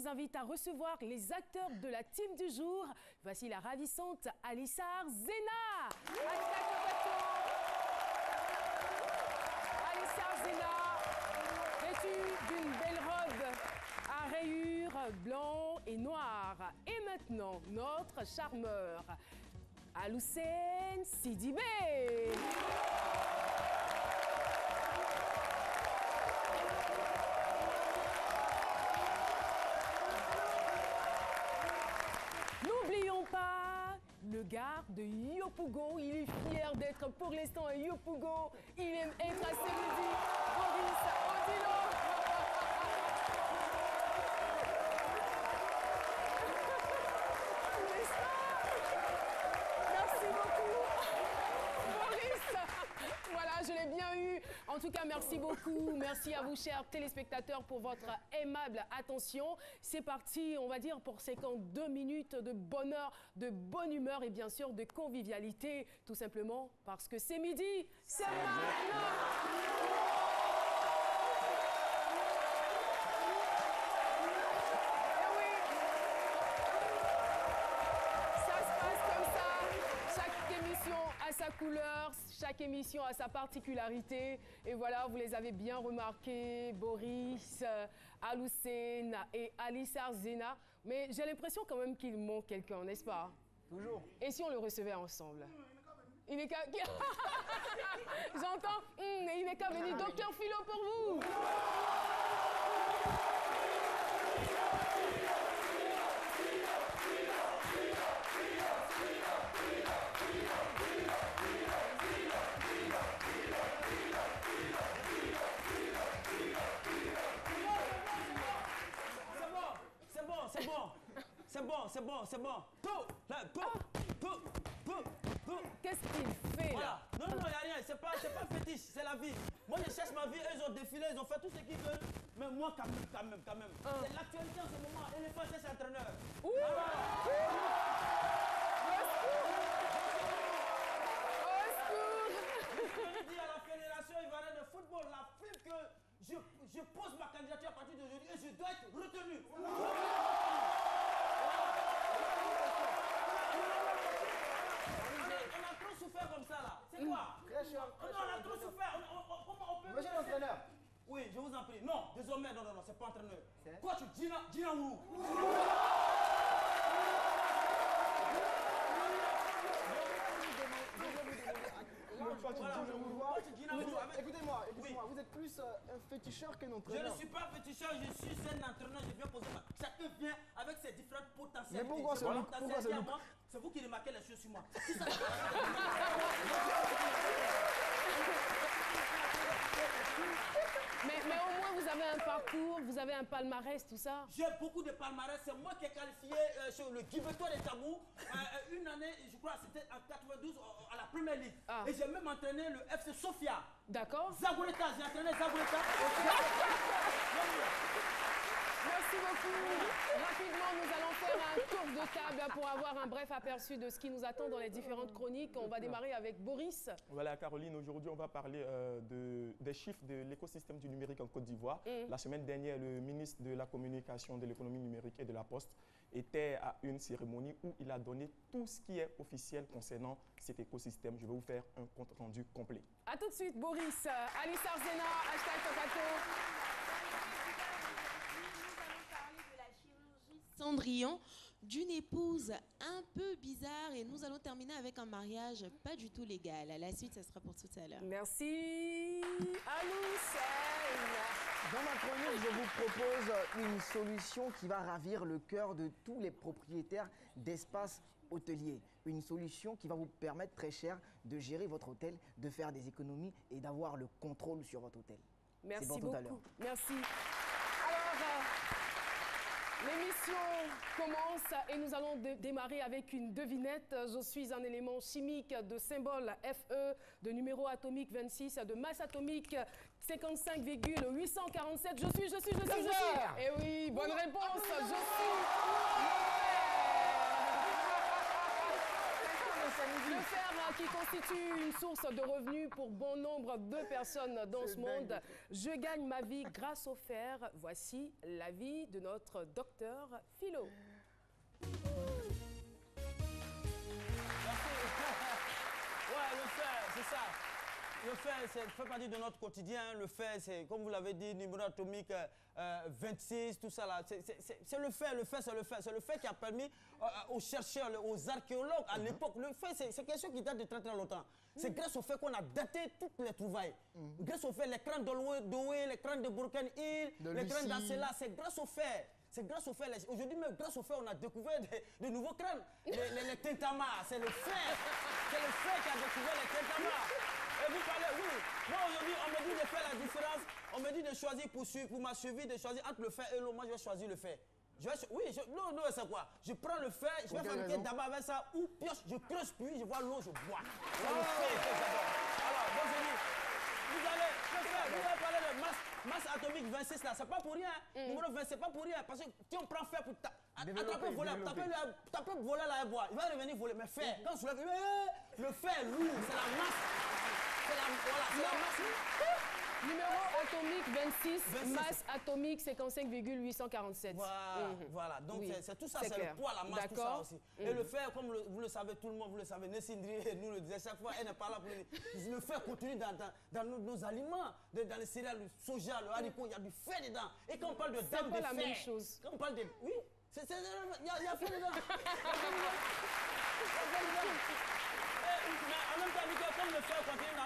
invite à recevoir les acteurs de la team du jour. Voici la ravissante Alissar Zena. Alissar Zena, vêtue d'une belle robe à rayures blanc et noir. Et maintenant, notre charmeur, Aloussène Sidibé. N'oublions pas le gars de Yopougon. Il est fier d'être pour l'instant un Yopougon. Il aime être à Sémédi. Boris Odilo. Merci beaucoup. Boris. Voilà, je l'ai bien eu. En tout cas, merci beaucoup. Merci à vous, chers téléspectateurs, pour votre aimable attention. C'est parti, on va dire, pour 52 minutes de bonheur, de bonne humeur et bien sûr de convivialité. Tout simplement parce que c'est midi, c'est maintenant. Sa couleur, chaque émission a sa particularité et voilà, vous les avez bien remarqués, Boris, Aloussène et Alissar Zena, mais j'ai l'impression quand même qu'il manque quelqu'un, n'est-ce pas? Toujours. Et si on le recevait ensemble? Il n'est qu'à... J'entends, il n'est qu'à venir. Docteur Philo pour vous. C'est bon. Qu'est-ce qu'il fait là? Non, il n'y a rien. C'est pas fétiche, c'est la vie. Moi, je cherche ma vie. Eux, ils ont défilé, ils ont fait tout ce qu'ils veulent. Mais moi, quand même. C'est l'actualité en ce moment. Éléphant cherche entraîneur. Ouh! Je dis à la Fédération ivoirienne de football, la prime que je pose ma candidature à partir d'aujourd'hui et je dois être retenu. On a trop souffert comme ça là. C'est quoi? On a trop souffert. Comment on peut... Monsieur l'entraîneur. Oui, je vous en prie. Non, désormais, non, c'est pas entraîneur. Quoi, tu dis Gina Ourou? Écoutez-moi, vous êtes plus un féticheur qu'un entraîneur. Je ne suis pas féticheur, je suis un entraîneur. Je viens poser ma... Chacun vient avec ses différentes potentialités. Mais pourquoi ce look? C'est vous qui remarquez les choses sur moi. Mais au moins, vous avez un parcours, vous avez un palmarès, tout ça. J'ai beaucoup de palmarès. C'est moi qui ai qualifié sur le Guibeton des Tabous. Une année, je crois, c'était en 92 à la Première Ligue. Ah. Et j'ai même entraîné le FC Sofia. D'accord. Zagoreta, j'ai entraîné Zagoreta. Merci beaucoup. Rapidement, nous allons faire un tour de table pour avoir un bref aperçu de ce qui nous attend dans les différentes chroniques. On va démarrer avec Boris. Voilà, Caroline, aujourd'hui, on va parler des chiffres de l'écosystème du numérique en Côte d'Ivoire. La semaine dernière, le ministre de la Communication, de l'économie numérique et de la Poste était à une cérémonie où il a donné tout ce qui est officiel concernant cet écosystème. Je vais vous faire un compte rendu complet. A tout de suite, Boris. Alissar Zena, #Topato. Cendrillon d'une épouse un peu bizarre et nous allons terminer avec un mariage pas du tout légal. La suite, ça sera pour tout à l'heure. Merci, Aloussène. Dans ma chronique, je vous propose une solution qui va ravir le cœur de tous les propriétaires d'espaces hôteliers. Une solution qui va vous permettre, très cher, de gérer votre hôtel, de faire des économies et d'avoir le contrôle sur votre hôtel. Merci bon beaucoup. Tout à l'heure. Merci. Alors, l'émission commence et nous allons démarrer avec une devinette. Je suis un élément chimique de symbole Fe, de numéro atomique 26, de masse atomique 55,847. Je suis. Eh oui, bonne réponse. Je suis. Le fer qui constitue une source de revenus pour bon nombre de personnes dans ce monde. Je gagne ma vie grâce au fer. Voici l'avis de notre docteur Philo. Ouais, le fer, c'est ça. Le fer, ça fait partie de notre quotidien. Le fer, c'est, comme vous l'avez dit, numéro atomique 26, tout ça là. C'est le fer, c'est le fer. C'est le fer qui a permis aux chercheurs, aux archéologues à l'époque. Le fer, c'est quelque chose qui date de très très longtemps. C'est grâce au fer qu'on a daté toutes les trouvailles. Grâce au fer, les crânes d'Oé, les crânes de Broken Hill, les crânes d'Acela, c'est grâce au fer. C'est grâce au fer. Aujourd'hui, même grâce au fer, on a découvert de nouveaux crânes. Les tintamas, c'est le fer. C'est le fer qui a découvert les tintamas. Et vous parlez, oui. Moi, aujourd'hui, on me dit de faire la différence. On me dit de choisir pour ma survie, de choisir entre le fer et l'eau. Moi, je vais choisir le fer. Non, c'est quoi? Je prends le fer, je vais fabriquer d'abord avec ça, ou pioche, je creuse, puis je vois l'eau, je bois. C'est le fer que j'adore. Alors, bon, je dis, vous allez parler de masse atomique 26 là, c'est pas pour rien. Numéro 20, c'est pas pour rien. Parce que si on prend fer pour attraper voler, taper voler là et boire, il va revenir voler. Mais fer, quand je soulève, le fer lourd, c'est la masse. C'est la masse. Numéro atomique 26, masse atomique 55,847. Voilà. Donc c'est tout ça, c'est le poids, la masse, tout ça aussi. Et le fer, comme vous le savez, tout le monde, vous le savez, Nessindri nous le disait chaque fois, elle n'est pas là pour le dire. Le fer continue dans nos aliments, dans les céréales, le soja, le haricot, il y a du fer dedans. Et quand on parle de dame de fer, c'est pas la même chose. Quand on parle de... Oui, il y a fer dedans. Mais en même temps, comme le fer continue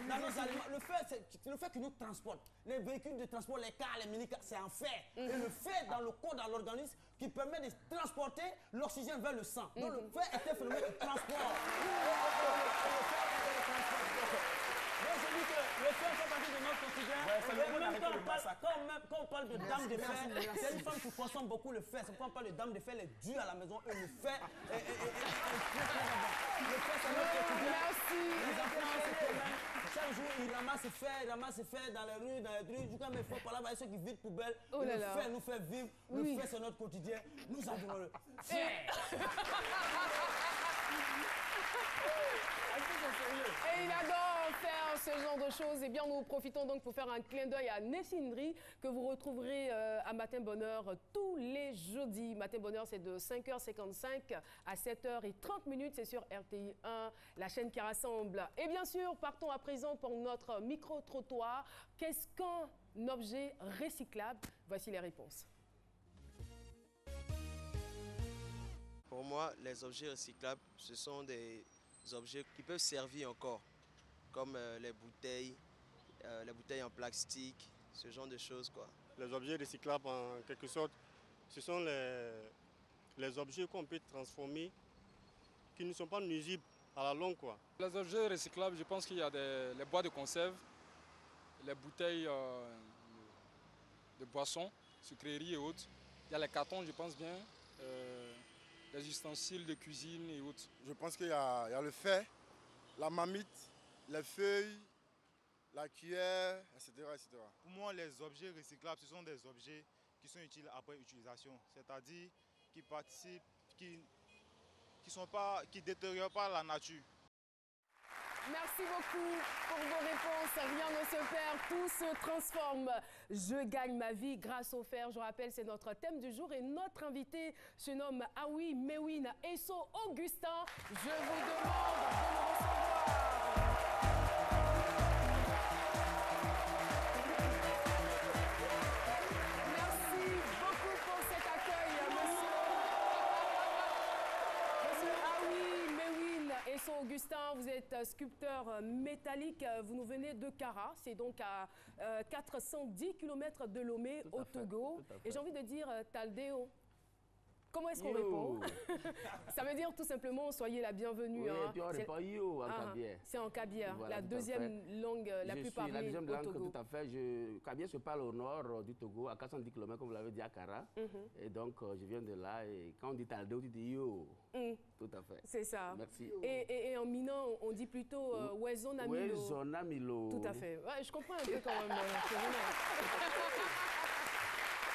dans nos aliments, le fer, c'est le fer qui nous transporte. Les véhicules de transport, les cars, les mini-cars, c'est en fer. Et le fer dans le corps, dans l'organisme, qui permet de transporter l'oxygène vers le sang. Donc le fer est un phénomène de transport. Donc je dis que le fer fait partie de notre quotidien. Quand on parle de dame de fer, c'est une femme qui consomme beaucoup le fer. C'est pourquoi on parle de dame de fer, elle est dure à la maison. Et le fer est le fer, c'est notre quotidien. Merci. Les enfants, c'est quand même. Chaque jour, ils ramassent fer dans les rues. Jusqu'à mes frères, par là, ceux qui vident poubelle. Oh le fer nous fait vivre. Le fer, c'est notre quotidien. Nous avons le fer. Et il adore faire ce genre de choses. Eh bien, nous profitons donc pour faire un clin d'œil à Nessindri, que vous retrouverez à Matin Bonheur tous les jeudis. Matin Bonheur, c'est de 5h55 à 7h30. C'est sur RTI 1, la chaîne qui rassemble. Et bien sûr, partons à présent pour notre micro-trottoir. Qu'est-ce qu'un objet recyclable? Voici les réponses. Pour moi, les objets recyclables, ce sont des objets qui peuvent servir encore, comme les bouteilles en plastique, ce genre de choses, quoi. Les objets recyclables, en quelque sorte, ce sont les objets qu'on peut transformer, qui ne sont pas nuisibles à la longue, quoi. Les objets recyclables, je pense qu'il y a les boîtes de conserve, les bouteilles de boissons, sucreries et autres. Il y a les cartons, je pense bien. Les ustensiles de cuisine et autres. Je pense qu'il y a le fer, la marmite, les feuilles, la cuillère, etc., etc. Pour moi, les objets recyclables, ce sont des objets qui sont utiles après utilisation, c'est-à-dire qui participent, qui ne détériorent pas la nature. Merci beaucoup pour vos réponses. Rien ne se perd, tout se transforme. Je gagne ma vie grâce au fer. Je rappelle, c'est notre thème du jour et notre invité se nomme Awi Mewin Eso Augustin. Je vous demande de le recevoir. Merci beaucoup pour cet accueil, monsieur Awi Mewin Eso Augustin. Vous êtes sculpteur métallique. Vous nous venez de Kara. C'est donc à 410 km de Lomé, au Togo. Et j'ai envie de dire Taldeo. Comment est-ce qu'on répond? Ça veut dire tout simplement soyez la bienvenue. Oui, et puis on répond yo en Kabia. C'est en Kabia, Voilà, la deuxième langue la plus parlée la deuxième au langue, Togo. tout à fait. Kabia se parle au nord du Togo, à 410 km, comme vous l'avez dit, à Kara. Et donc, je viens de là. Et quand on dit Taldeo, tu dis yo. Tout à fait. C'est ça. Merci. Et en minant, on dit plutôt Wezonamilo. Wezonamilo. Tout à fait. Ouais, je comprends un peu quand même.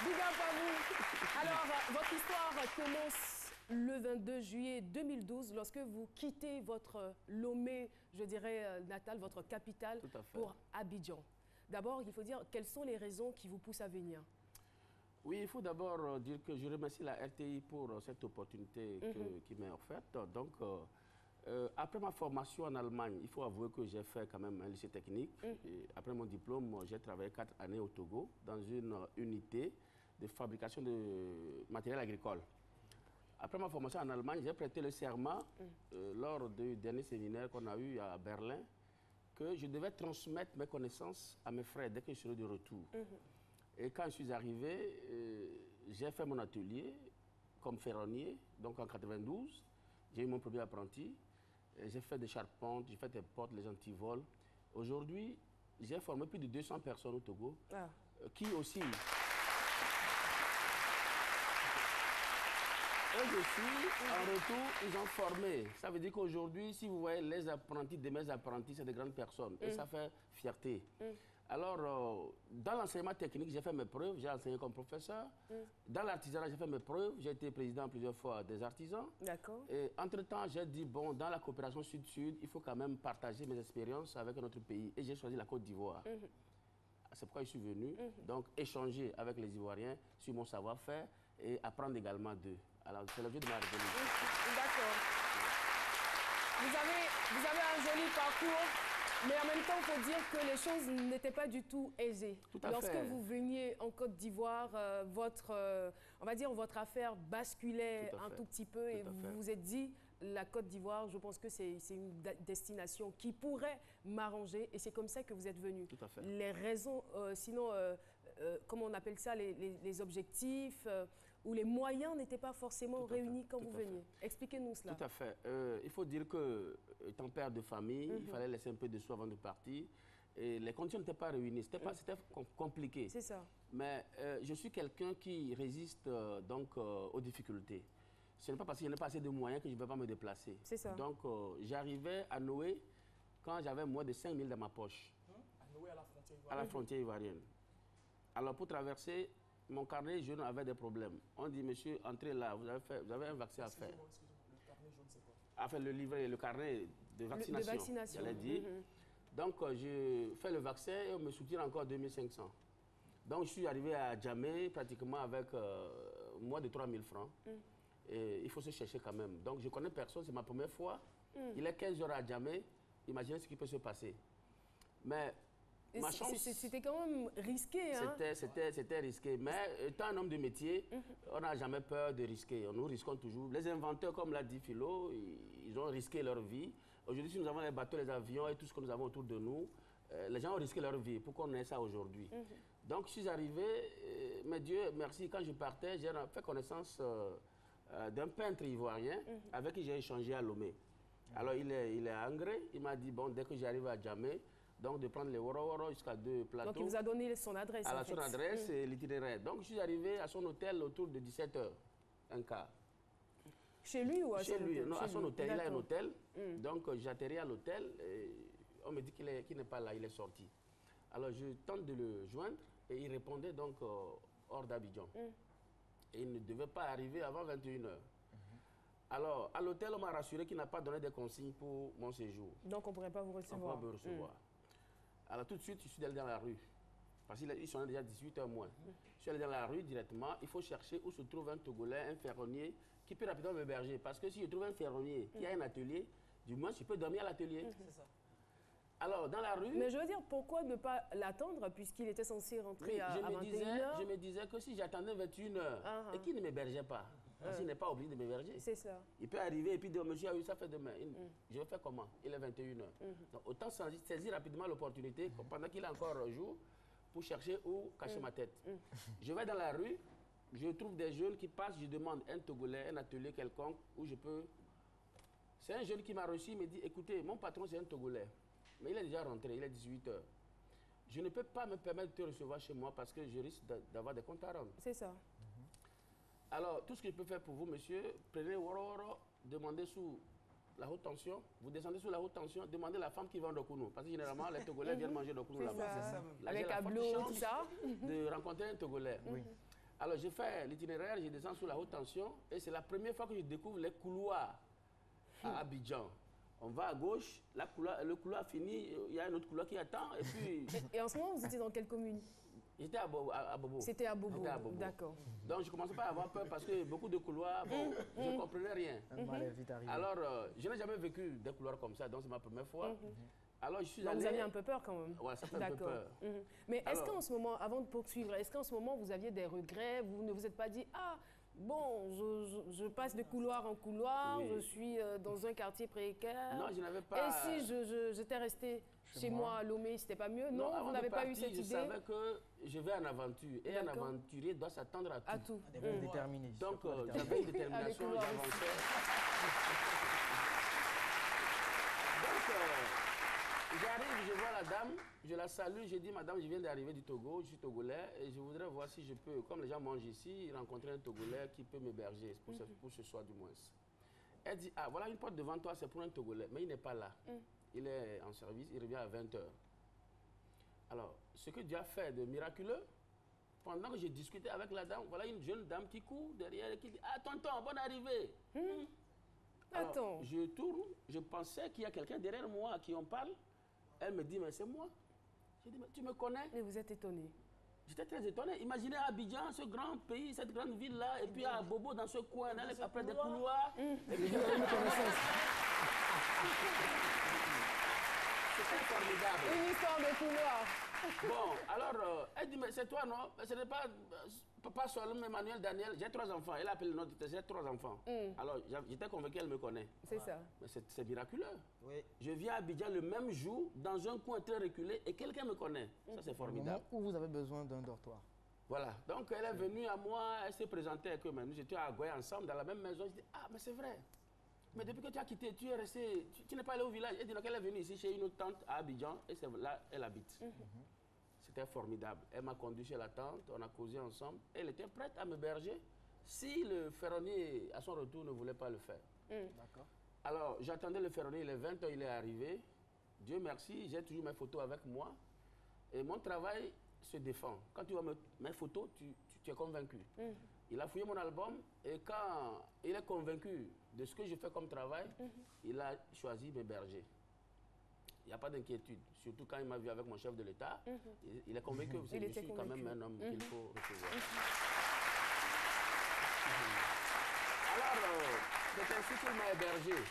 Big up à vous. Alors, votre histoire commence le 22 juillet 2012, lorsque vous quittez votre Lomé, je dirais, natal, votre capitale, pour Abidjan. D'abord, il faut dire quelles sont les raisons qui vous poussent à venir. Oui, il faut d'abord dire que je remercie la RTI pour cette opportunité qui m'est offerte. Donc, après ma formation en Allemagne, il faut avouer que j'ai fait quand même un lycée technique. Et après mon diplôme, j'ai travaillé 4 années au Togo dans une unité de fabrication de matériel agricole. Après ma formation en Allemagne, j'ai prêté le serment lors du dernier séminaire qu'on a eu à Berlin que je devais transmettre mes connaissances à mes frères dès que je serai de retour. Et quand je suis arrivé, j'ai fait mon atelier comme ferronnier, donc en 92. J'ai eu mon premier apprenti. J'ai fait des charpentes, j'ai fait des portes, les antivols. Aujourd'hui, j'ai formé plus de 200 personnes au Togo qui aussi... Et je suis, en retour, ils ont formé. Ça veut dire qu'aujourd'hui, si vous voyez les apprentis de mes apprentis, c'est de grandes personnes. Et ça fait fierté. Alors, dans l'enseignement technique, j'ai fait mes preuves. J'ai enseigné comme professeur. Dans l'artisanat, j'ai fait mes preuves. J'ai été président plusieurs fois des artisans. D'accord. Et entre-temps, j'ai dit, bon, dans la coopération sud-sud, il faut quand même partager mes expériences avec notre pays. Et j'ai choisi la Côte d'Ivoire. C'est pourquoi je suis venu. Donc, échanger avec les Ivoiriens sur mon savoir-faire et apprendre également d'eux. Alors, c'est l'objet de ma rébellion. D'accord. Vous avez un joli parcours, mais en même temps, il faut dire que les choses n'étaient pas du tout aisées. Tout à Lorsque fait. vous veniez en Côte d'Ivoire, on va dire, votre affaire basculait un tout petit peu et vous vous êtes dit, la Côte d'Ivoire, je pense que c'est une destination qui pourrait m'arranger et c'est comme ça que vous êtes venu. Tout à fait. Les raisons, sinon, comment on appelle ça, les objectifs où les moyens n'étaient pas forcément réunis quand vous veniez. Expliquez-nous cela. Tout à fait. Il faut dire que, étant père de famille, il fallait laisser un peu de sous avant de partir. Et les conditions n'étaient pas réunies. C'était compliqué. C'est ça. Mais je suis quelqu'un qui résiste donc aux difficultés. Ce n'est pas parce qu'il n'y a pas assez de moyens que je ne vais pas me déplacer. C'est ça. Donc, j'arrivais à Noé quand j'avais moins de 5 000 dans ma poche. À Noé, à la frontière ivoirienne. À la frontière ivoirienne. Alors, pour traverser, mon carnet jaune avait des problèmes. On dit, monsieur, entrez là, vous avez un vaccin à faire. Excusez-moi, le carnet jaune, c'est quoi? Enfin, le livret, le carnet de vaccination. J'allais dire. Donc, je fais le vaccin et on me soutient encore 2500. Donc, je suis arrivé à Djamé pratiquement avec moins de 3000 francs. Et il faut se chercher quand même. Donc, je connais personne, c'est ma première fois. Il est 15 heures à Djamé. Imaginez ce qui peut se passer. Mais ma chance... C'était quand même risqué, hein? C'était risqué. Mais étant un homme de métier, on n'a jamais peur de risquer. Nous risquons toujours. Les inventeurs, comme l'a dit Philo, ils ont risqué leur vie. Aujourd'hui, si nous avons les bateaux, les avions et tout ce que nous avons autour de nous, les gens ont risqué leur vie pour qu'on ait ça aujourd'hui. Donc, je suis arrivé, mais Dieu merci, quand je partais, j'ai fait connaissance d'un peintre ivoirien avec qui j'ai échangé à Lomé. Alors, il est anglais. Il m'a dit, bon, dès que j'arrive à Djamé, donc de prendre les Woro jusqu'à 2 plateaux. Donc, il vous a donné son adresse, à son adresse et l'itinéraire. Donc, je suis arrivé à son hôtel autour de 17h, un quart. Chez lui ou à son hôtel? Chez lui, non, à son hôtel. Il a un hôtel. Donc, j'atterris à l'hôtel et on me dit qu'il n'est pas là, il est sorti. Alors, je tente de le joindre et il répondait donc hors d'Abidjan. Et il ne devait pas arriver avant 21h. Alors, à l'hôtel, on m'a rassuré qu'il n'a pas donné de consignes pour mon séjour. Donc, on ne pourrait pas vous recevoir. On pourrait me recevoir. Alors, tout de suite, je suis allé dans la rue. Parce qu'ils sont déjà 18h moins. Je suis allé dans la rue directement. Il faut chercher où se trouve un Togolais, un ferronnier, qui peut rapidement m'héberger. Parce que si je trouve un ferronnier qui a un atelier, du moins, je peux dormir à l'atelier. C'est ça. Alors, dans la rue... Mais je veux dire, pourquoi ne pas l'attendre puisqu'il était censé rentrer à 21h? Je me disais que si j'attendais 21h et qu'il ne m'hébergeait pas, parce qu'il n'est pas obligé de m'héberger. C'est ça. Il peut arriver et puis dire, monsieur, ça fait demain. Je vais faire comment? Il est 21h. Donc, autant saisir rapidement l'opportunité pendant qu'il a encore un jour pour chercher où cacher ma tête. Je vais dans la rue, je trouve des jeunes qui passent, je demande un Togolais, un atelier quelconque où je peux... C'est un jeune qui m'a reçu, il me dit, écoutez, mon patron c'est un Togolais, mais il est déjà rentré, il est 18h. Je ne peux pas me permettre de te recevoir chez moi parce que je risque d'avoir des comptes à rendre. C'est ça. Alors, tout ce que je peux faire pour vous, monsieur, prenez Woro, demandez sous la haute tension, vous descendez sous la haute tension, demandez la femme qui vend Dokounou. Parce que généralement, les Togolais viennent manger Dokounou là-bas. Avec Ablo, tout ça. De rencontrer un Togolais. Alors, j'ai fait l'itinéraire, je descends sous la haute tension et c'est la première fois que je découvre les couloirs à Abidjan. On va à gauche, le couloir finit, il y a un autre couloir qui attend et puis... Et en ce moment, vous étiez dans quelle commune? J'étais à Bobo. C'était à Bobo, d'accord. Donc, je commençais pas à avoir peur parce que beaucoup de couloirs, bon, je ne comprenais rien. Alors, je n'ai jamais vécu des couloirs comme ça, donc c'est ma première fois. Alors, je suis allé... Vous aviez un peu peur quand même? Ouais, ça fait un peu peur. Mais est-ce qu'en ce moment, avant de poursuivre, est-ce qu'en ce moment, vous aviez des regrets? Vous ne vous êtes pas dit, ah, bon, je passe de couloir en couloir, je suis dans un quartier précaire. Non, je n'avais pas... Et si j'étais resté chez moi à Lomé, c'était pas mieux? Non, vous n'avez pas eu cette idée? Je savais que je vais en aventure. Et un aventurier doit s'attendre à tout. Déterminé. Donc, j'avais une détermination, j'avançais. J'arrive, je vois la dame, je la salue, je dis, madame, je viens d'arriver du Togo, je suis togolais et je voudrais voir si je peux, comme les gens mangent ici, rencontrer un Togolais qui peut m'héberger pour ce soir du moins. Elle dit, ah, voilà une porte devant toi, c'est pour un Togolais, mais il n'est pas là. Il est en service, il revient à 20h. Alors, ce que Dieu a fait de miraculeux, pendant que j'ai discuté avec la dame, voilà une jeune dame qui court derrière et qui dit, ah, tonton, bonne arrivée. Alors, Attends. je tourne, je pensais qu'il y a quelqu'un derrière moi à qui on parle. Elle me dit, mais c'est moi. J'ai dit, mais tu me connais? Mais vous êtes étonné. J'étais très étonné. Imaginez Abidjan, ce grand pays, cette grande ville-là, et puis à Bobo, dans ce coin, après des couloirs. Et puis, c'était formidable. Une histoire de couloir. Bon, alors, elle dit, mais c'est toi, non? Mais ce n'est pas papa Solom, Emmanuel, Daniel. J'ai 3 enfants. Elle a appelé le nom, j'ai 3 enfants. Alors, j'étais convaincu qu'elle me connaît. C'est ça. Mais c'est miraculeux. Oui. Je viens à Abidjan le même jour, dans un coin très reculé, et quelqu'un me connaît. Ça, c'est formidable. Où vous avez besoin d'un dortoir. Voilà. Donc, elle est venue à moi, elle s'est présentée avec eux-mêmes. Nous étions à Goye ensemble, dans la même maison. Je dis, ah, mais c'est vrai. Mais depuis que tu as quitté, tu es resté, tu n'es pas allé au village. Elle dit, donc elle est venue ici chez une autre tante à Abidjan, et c'est là elle habite. C'était formidable. Elle m'a conduit chez la tante, on a causé ensemble. Elle était prête à m'héberger si le ferronnier, à son retour, ne voulait pas le faire. D'accord. Alors, j'attendais le ferronnier, il est 20h, il est arrivé. Dieu merci, j'ai toujours mes photos avec moi. Et mon travail se défend. Quand tu vois mes photos, tu es convaincu. Il a fouillé mon album et quand il est convaincu de ce que je fais comme travail, il a choisi m'héberger. Il n'y a pas d'inquiétude, surtout quand il m'a vu avec mon chef de l'État. Il est convaincu que je suis quand même un homme qu'il faut recevoir. Alors, c'est ainsi qu'il m'a hébergé.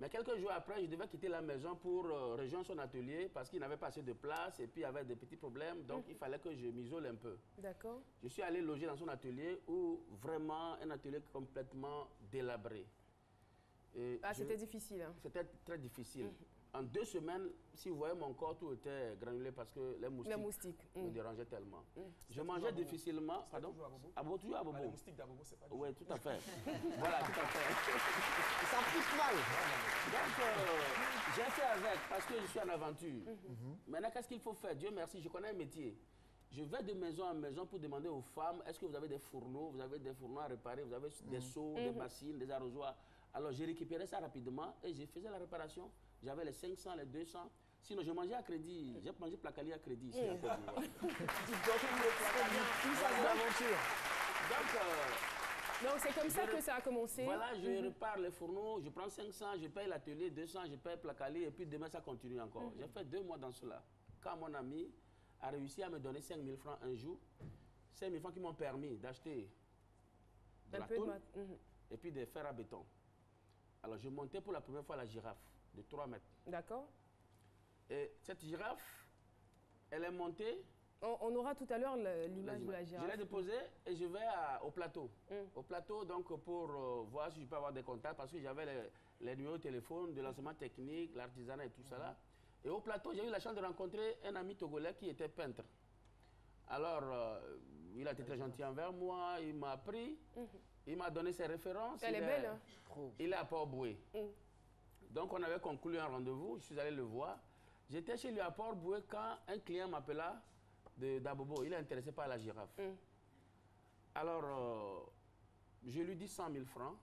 Mais quelques jours après, je devais quitter la maison pour rejoindre son atelier parce qu'il n'avait pas assez de place et puis il y avait des petits problèmes. Donc, il fallait que je m'isole un peu. D'accord. Je suis allé loger dans son atelier où vraiment un atelier complètement délabré. C'était difficile. Hein. C'était très difficile. En 2 semaines, si vous voyez mon corps, tout était granulé parce que les moustiques me dérangeaient tellement. Je mangeais difficilement. Pardon? Toujours à Bobo. Les moustiques d'Abobo, c'est pas du tout. Oui, tout à fait. Voilà, tout à fait. Ça pique mal. Donc, j'ai fait avec parce que je suis en aventure. Maintenant, qu'est-ce qu'il faut faire? Dieu merci, je connais un métier. Je vais de maison en maison pour demander aux femmes, est-ce que vous avez des fourneaux? Vous avez des fourneaux à réparer? Vous avez des seaux, des bassines, des arrosoirs? Alors, j'ai récupéré ça rapidement et j'ai fait la réparation. J'avais les 500, les 200. Sinon, je mangeais à crédit. J'ai mangé placali à crédit ici à Côte d'Ivoire. Donc, c'est comme ça que ça a commencé. Voilà, je répare les fourneaux, je prends 500, je paye l'atelier, 200, je paye placali et puis demain, ça continue encore. J'ai fait 2 mois dans cela. Quand mon ami a réussi à me donner 5 000 francs un jour, 5 000 francs qui m'ont permis d'acheter de la tôle et puis des fers à béton. Alors, je montais pour la première fois la girafe de 3 mètres. D'accord. Et cette girafe, elle est montée. On aura tout à l'heure l'image de la girafe. Je l'ai déposée et je vais au plateau. Au plateau, donc, pour voir si je peux avoir des contacts, parce que j'avais les numéros de téléphone, de l'enseignement technique, l'artisanat et tout ça là. Et au plateau, j'ai eu la chance de rencontrer un ami togolais qui était peintre. Alors, il a été très gentil envers moi, il m'a appris, il m'a donné ses références. Elle est belle, hein? Il est à Port-Boué. Donc, on avait conclu un rendez-vous, je suis allé le voir. J'étais chez lui à Port-Boué quand un client m'appela d'Abobo. Il est intéressé par la girafe. Alors, je lui dis 100 000 francs.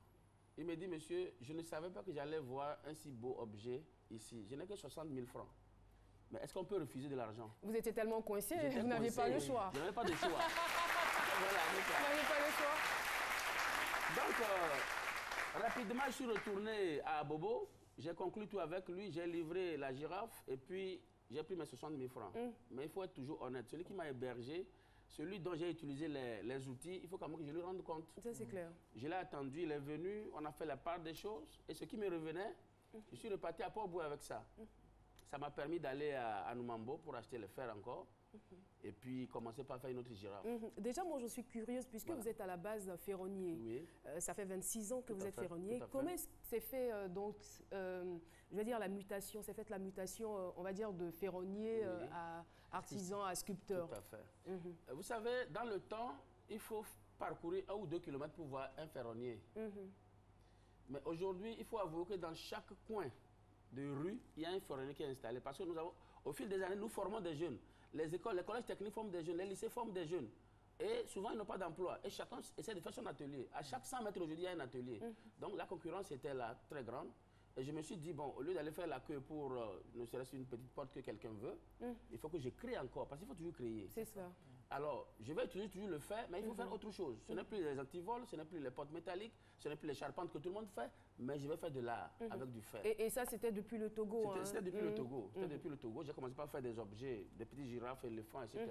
Il me dit, monsieur, je ne savais pas que j'allais voir un si beau objet ici. Je n'ai que 60 000 francs. Mais est-ce qu'on peut refuser de l'argent? Vous étiez tellement coincé, vous n'aviez pas le choix. Je n'avais pas de choix. Voilà, On n'avait pas le choix. Donc, rapidement, je suis retourné à Bobo. J'ai conclu tout avec lui. J'ai livré la girafe et puis j'ai pris mes 60 000 francs. Mais il faut être toujours honnête. Celui qui m'a hébergé, celui dont j'ai utilisé les outils, il faut quand même que je lui rende compte. Ça, c'est clair. Je l'ai attendu, il est venu, on a fait la part des choses. Et ce qui me revenait, je suis reparti à Port-Boué avec ça. Ça m'a permis d'aller à Noumambo pour acheter le fer encore. Et puis commencer par faire une autre girafe. Déjà, moi, je suis curieuse, puisque vous êtes à la base ferronnier. Oui. Ça fait 26 ans que vous êtes ferronnier. Tout à fait. Comment s'est fait, donc, je veux dire, la mutation, s'est faite la mutation, on va dire, de ferronnier à artisan, à sculpteur? Tout à fait. Vous savez, dans le temps, il faut parcourir 1 ou 2 kilomètres pour voir un ferronnier. Mais aujourd'hui, il faut avouer que dans chaque coin de rue, il y a un ferronnier qui est installé. Parce que nous avons, au fil des années, nous formons des jeunes. Les écoles, les collèges techniques forment des jeunes, les lycées forment des jeunes. Et souvent, ils n'ont pas d'emploi. Et chacun essaie de faire son atelier. À chaque 100 mètres aujourd'hui, il y a un atelier. Donc la concurrence était là, très grande. Et je me suis dit, bon, au lieu d'aller faire la queue pour ne serait-ce une petite porte que quelqu'un veut, il faut que je crée encore, parce qu'il faut toujours créer. C'est ça. Alors, je vais utiliser toujours le fer, mais il faut faire autre chose. Ce n'est plus les antivols, ce n'est plus les portes métalliques, ce n'est plus les charpentes que tout le monde fait, mais je vais faire de l'art avec du fer. Et ça, c'était depuis le Togo? C'était depuis le Togo. C'était depuis le Togo. J'ai commencé par faire des objets, des petits girafes, éléphants, etc.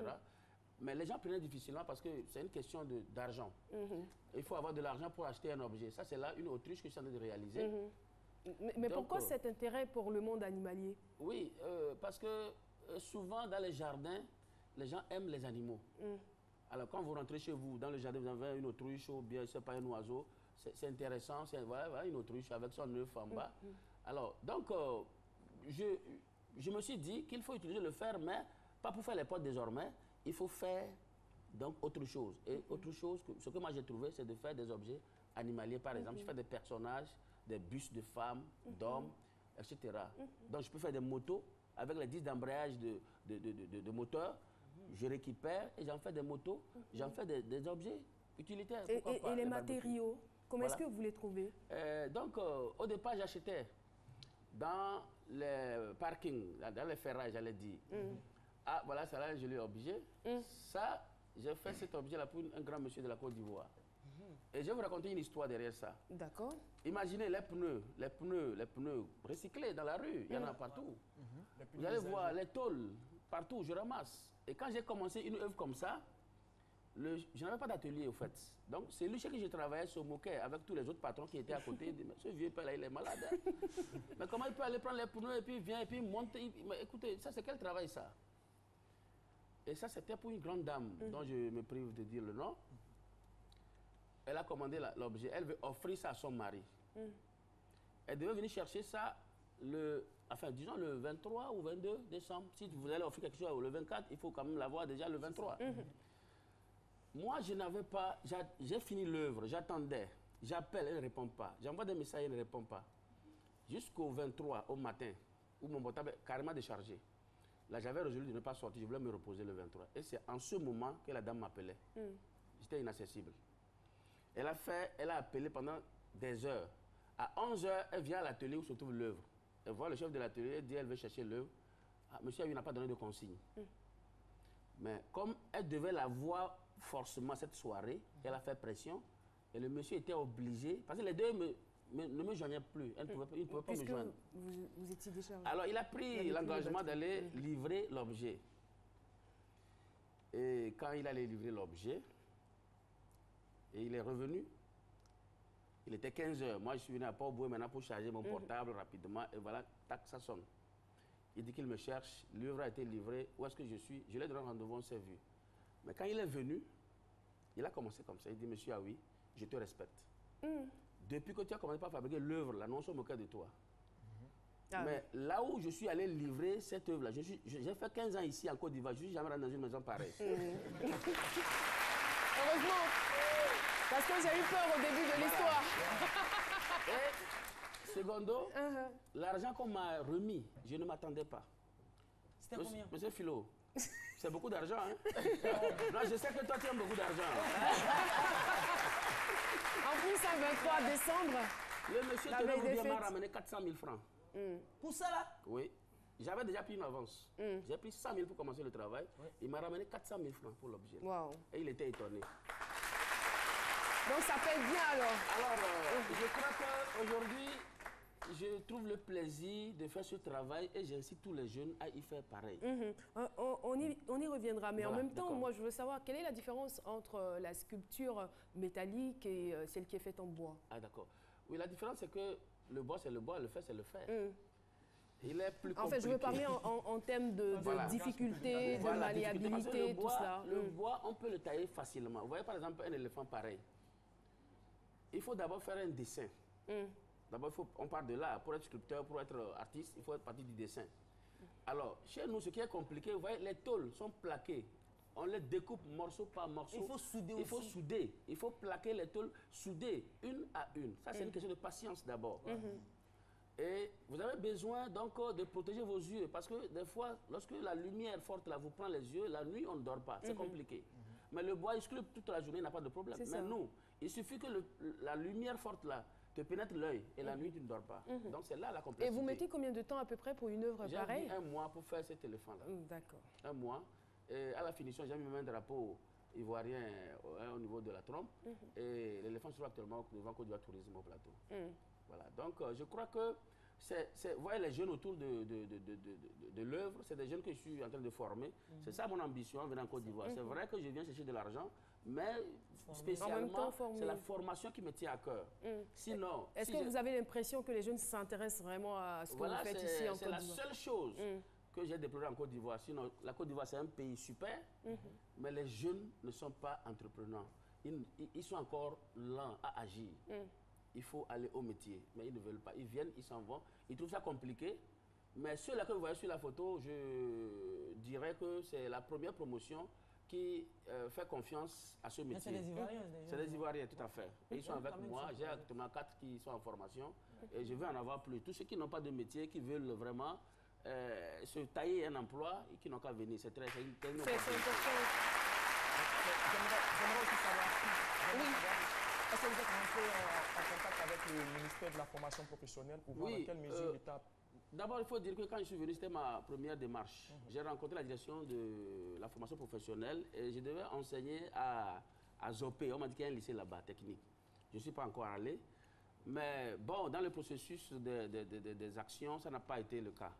Mais les gens prenaient difficilement parce que c'est une question d'argent. Il faut avoir de l'argent pour acheter un objet. Ça, c'est là une autruche que je suis en train de réaliser. Mais donc, pourquoi cet intérêt pour le monde animalier? Oui, parce que souvent dans les jardins, les gens aiment les animaux. Alors quand vous rentrez chez vous, dans le jardin, vous avez une autruche ou bien, je sais pas, un oiseau, c'est intéressant, voilà, une autruche avec son œuf en bas. Alors, donc, je me suis dit qu'il faut utiliser le fer, mais pas pour faire les portes désormais, il faut faire donc autre chose. Et autre chose, ce que moi j'ai trouvé, c'est de faire des objets animaliers, par exemple. Je fais des personnages, des bustes de femmes, d'hommes, etc. Donc je peux faire des motos avec les disques d'embrayage de moteurs. Je récupère et j'en fais des motos, j'en fais des objets utilitaires. Et les matériaux, comment est-ce que vous les trouvez? Donc, au départ, j'achetais dans les parkings, dans les ferrailles, j'allais dire. Ah, voilà, ça là, un joli objet. Ça, j'ai fait cet objet-là pour un grand monsieur de la Côte d'Ivoire. Et je vais vous raconter une histoire derrière ça. D'accord. Imaginez les pneus recyclés dans la rue, il y en a partout. Vous allez voir les tôles, partout, je ramasse. Et quand j'ai commencé une œuvre comme ça, je n'avais pas d'atelier au fait. Donc c'est lui chez qui je travaillais se moquait avec tous les autres patrons qui étaient à côté. Mais ce vieux père là, il est malade. Hein? Mais comment il peut aller prendre les pneus et puis il vient et puis il monte. Mais écoutez, ça c'est quel travail ça? Et ça c'était pour une grande dame dont je me prive de dire le nom. Elle a commandé l'objet, elle veut offrir ça à son mari. Elle devait venir chercher ça disons le 23 ou 22 décembre. Si vous allez offrir quelque chose le 24, il faut quand même l'avoir déjà le 23. Moi, je n'avais pas, j'ai fini l'œuvre, j'attendais, j'appelle, elle ne répond pas. J'envoie des messages, elle ne répond pas. Jusqu'au 23 au matin, où mon portable est carrément déchargé. Là, j'avais résolu de ne pas sortir, je voulais me reposer le 23. Et c'est en ce moment que la dame m'appelait. J'étais inaccessible. Elle a appelé pendant des heures. À 11 h, elle vient à l'atelier où se trouve l'œuvre. Elle voit le chef de l'atelier, elle dit elle veut chercher l'œuvre. Ah, monsieur, il n'a pas donné de consigne. Mais comme elle devait la voir forcément cette soirée, elle a fait pression. Et le monsieur était obligé, parce que les deux ne me joignaient plus. Elle ne pouvait pas me joindre. Vous étiez déchargé. Alors il a pris l'engagement d'aller livrer l'objet. Et quand il allait livrer l'objet, et il est revenu, il était 15 h. Moi, je suis venu à Port-Boué maintenant pour charger mon portable rapidement. Et voilà, tac, ça sonne. Il dit qu'il me cherche. L'œuvre a été livrée. Où est-ce que je suis? Je l'ai donné rendez-vous, on s'est vu. Mais quand il est venu, il a commencé comme ça. Il dit, monsieur, ah oui, je te respecte. Depuis que tu as commencé par fabriquer l'œuvre, là, non, on se moquait de toi. Mais là où je suis allé livrer cette œuvre-là, j'ai fait 15 ans ici en Côte d'Ivoire. Je ne suis jamais rentré dans une maison pareille. Heureusement. Parce que j'ai eu peur au début de l'histoire. Et, secondo, l'argent qu'on m'a remis, je ne m'attendais pas. C'était combien? Monsieur Philo, c'est beaucoup d'argent. Hein? Non, je sais que toi, tu aimes beaucoup d'argent. En plus, un 23 décembre, le monsieur m'a ramené 400 000 francs. Pour ça, là? Oui. J'avais déjà pris une avance. J'ai pris 100 000 pour commencer le travail. Il m'a ramené 400 000 francs pour l'objet. Wow. Et il était étonné. Donc ça paye bien alors. Alors, je crois qu'aujourd'hui, je trouve le plaisir de faire ce travail et j'incite tous les jeunes à y faire pareil. On y reviendra, mais Voilà, en même temps, d'accord. moi je veux savoir quelle est la différence entre la sculpture métallique et celle qui est faite en bois. Ah d'accord. Oui, la différence c'est que le bois c'est le bois, le fer c'est le fer. Il est plus compliqué. En fait, je veux parler en termes de difficulté, de Voilà, difficulté. Parce que maniabilité, tout cela. Le bois, on peut le tailler facilement. Vous voyez par exemple un éléphant pareil. Il faut d'abord faire un dessin. D'abord, on part de là. Pour être sculpteur, pour être artiste, il faut être parti du dessin. Alors, chez nous, ce qui est compliqué, vous voyez, les tôles sont plaquées. On les découpe morceau par morceau. Il faut souder Il faut aussi. souder. Il faut plaquer les tôles, souder une à une. Ça, c'est une question de patience d'abord. Et vous avez besoin donc de protéger vos yeux parce que des fois, lorsque la lumière forte là vous prend les yeux, la nuit on ne dort pas, c'est compliqué. Mais le bois, il sculpte toute la journée, il n'a pas de problème. Mais nous, il suffit que la lumière forte là te pénètre l'œil et la nuit tu ne dors pas. Donc c'est là la complexité. Et vous mettez combien de temps à peu près pour une œuvre pareille? J'ai mis 1 mois pour faire cet éléphant-là. D'accord. 1 mois. Et à la finition, j'ai mis un drapeau ivoirien au niveau de la trompe. Et l'éléphant se trouve actuellement devant Côte d'Ivoire Tourisme au plateau. Voilà. Donc je crois que vous voyez les jeunes autour de l'œuvre, c'est des jeunes que je suis en train de former. C'est ça mon ambition en venant en Côte d'Ivoire. C'est vrai que je viens chercher de l'argent, mais spécialement, c'est la formation qui me tient à cœur. Sinon, est-ce que vous avez l'impression que les jeunes s'intéressent vraiment à ce que vous faites ici en Côte d'Ivoire? C'est la seule chose que j'ai déplorée en Côte d'Ivoire. Sinon, la Côte d'Ivoire, c'est un pays super, mais les jeunes ne sont pas entrepreneurs. Ils sont encore lents à agir. Il faut aller au métier, mais ils ne veulent pas. Ils viennent, ils s'en vont. Ils trouvent ça compliqué. Mais ceux-là que vous voyez sur la photo, je dirais que c'est la première promotion qui fait confiance à ce métier. C'est des Ivoiriens. C'est des Ivoiriens, tout à fait. Et ils sont avec moi. J'ai actuellement 4 qui sont en formation. Et je veux en avoir plus. Tous ceux qui n'ont pas de métier, qui veulent vraiment se tailler un emploi et qui n'ont qu'à venir. C'est très important. J'aimerais aussi savoir. Est-ce que vous êtes rentré en contact avec le ministère de la formation professionnelle pour voir dans quelle mesure l'État... D'abord, il faut dire que quand je suis venu, c'était ma première démarche. J'ai rencontré la direction de la formation professionnelle et je devais enseigner à Zopé. On m'a dit qu'il y a un lycée là-bas, technique. Je ne suis pas encore allé. Mais bon, dans le processus des actions, ça n'a pas été le cas.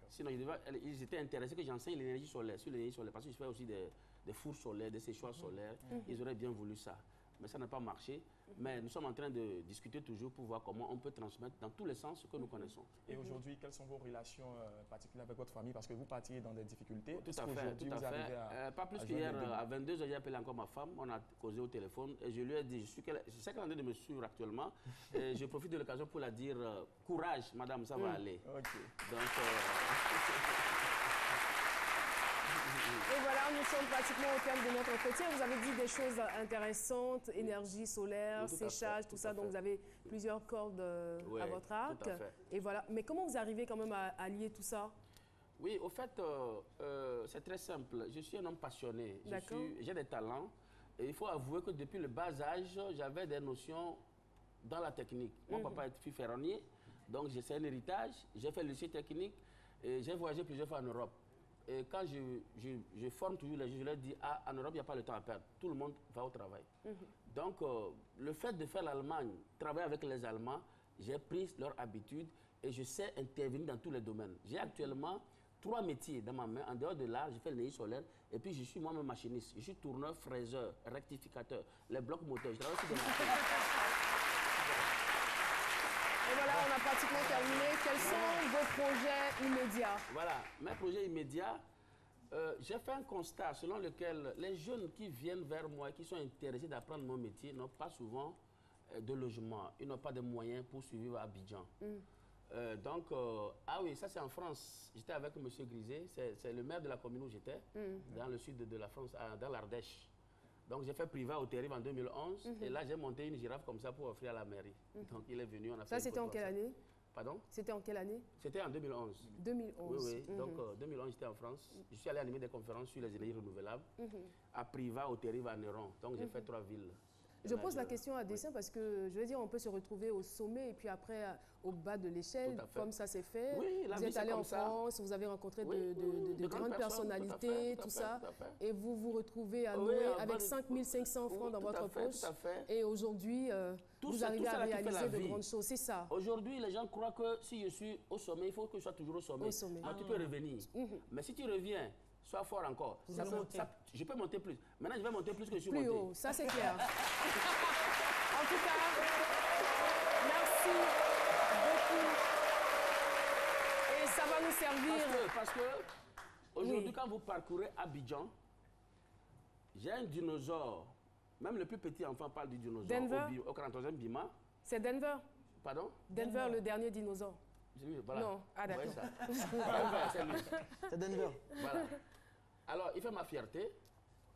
Sinon, ils étaient intéressés que j'enseigne l'énergie solaire, sur l'énergie solaire, parce que je fais aussi des fours solaires, des séchoirs solaires. Ils auraient bien voulu ça. Mais ça n'a pas marché. Mais nous sommes en train de discuter toujours pour voir comment on peut transmettre dans tous les sens ce que nous connaissons. Et aujourd'hui, quelles sont vos relations particulières avec votre famille? Parce que vous partiez dans des difficultés. Tout à fait. Pas plus qu'hier, à 22h, j'ai appelé encore ma femme. On a causé au téléphone et je lui ai dit, je sais qu'elle est en train de me suivre actuellement. Et je profite de l'occasion pour la dire, courage, madame, ça va aller. Donc... Et voilà, nous sommes pratiquement au terme de notre entretien. Vous avez dit des choses intéressantes, énergie solaire, séchage, tout ça. Donc vous avez plusieurs cordes à votre arc. Tout à fait. Et voilà. Mais comment vous arrivez quand même à lier tout ça? Oui, au fait, c'est très simple. Je suis un homme passionné. J'ai des talents. Et il faut avouer que depuis le bas âge, j'avais des notions dans la technique. Mon papa est ferronnier, donc c'est un héritage. J'ai fait le lycée technique et j'ai voyagé plusieurs fois en Europe. Et quand je forme toujours les gens, je leur dis, en Europe, il n'y a pas le temps à perdre. Tout le monde va au travail. Donc, le fait de faire l'Allemagne, travailler avec les Allemands, j'ai pris leur habitude et je sais intervenir dans tous les domaines. J'ai actuellement 3 métiers dans ma main. En dehors de l'art, je fais l'énergie solaire et puis je suis moi-même machiniste. Je suis tourneur, fraiseur, rectificateur, les blocs moteurs. Je travaille sur des machines. Et voilà, on a pratiquement terminé. Quels sont vos projets immédiats? Voilà, mes projets immédiats, j'ai fait un constat selon lequel les jeunes qui viennent vers moi et qui sont intéressés d'apprendre mon métier n'ont pas souvent de logement. Ils n'ont pas de moyens pour survivre à Abidjan. Donc, ah oui, ça c'est en France. J'étais avec M. Griset, c'est le maire de la commune où j'étais, dans le sud de la France, dans l'Ardèche. Donc j'ai fait privé au Terrible en 2011 et là j'ai monté une girafe comme ça pour offrir à la mairie. Donc il est venu, on a fait. Ça c'était en quelle année? Pardon? C'était en quelle année? C'était en 2011. 2011. Oui, oui. Donc 2011 j'étais en France. Je suis allé animer des conférences sur les énergies renouvelables à Privas, au Terrible, à Néron. Donc j'ai fait 3 villes. Je pose la question à dessein parce que, je veux dire, on peut se retrouver au sommet et puis après au bas de l'échelle, comme ça s'est fait. Oui, vous êtes allé en France, vous avez rencontré de grandes personnalités, tout ça, et vous vous retrouvez à nouer avec 5 500 francs dans votre poche. Et aujourd'hui, vous arrivez à réaliser de grandes choses, c'est ça. Aujourd'hui, les gens croient que si je suis au sommet, il faut que je sois toujours au sommet. Tu peux revenir. Mais si tu reviens, sois fort encore. Je peux monter plus. Maintenant, je vais monter plus que je suis monté. Plus haut, ça c'est clair. En tout cas, merci beaucoup. Et ça va nous servir. Parce que aujourd'hui, quand vous parcourez Abidjan, j'ai un dinosaure. Même le plus petit enfant parle du dinosaure. Denver? Au 43e Bima. C'est Denver? Pardon? Denver, le dernier dinosaure. Oui, voilà. Non, ah d'accord. C'est Denver. Voilà. Alors, il fait ma fierté.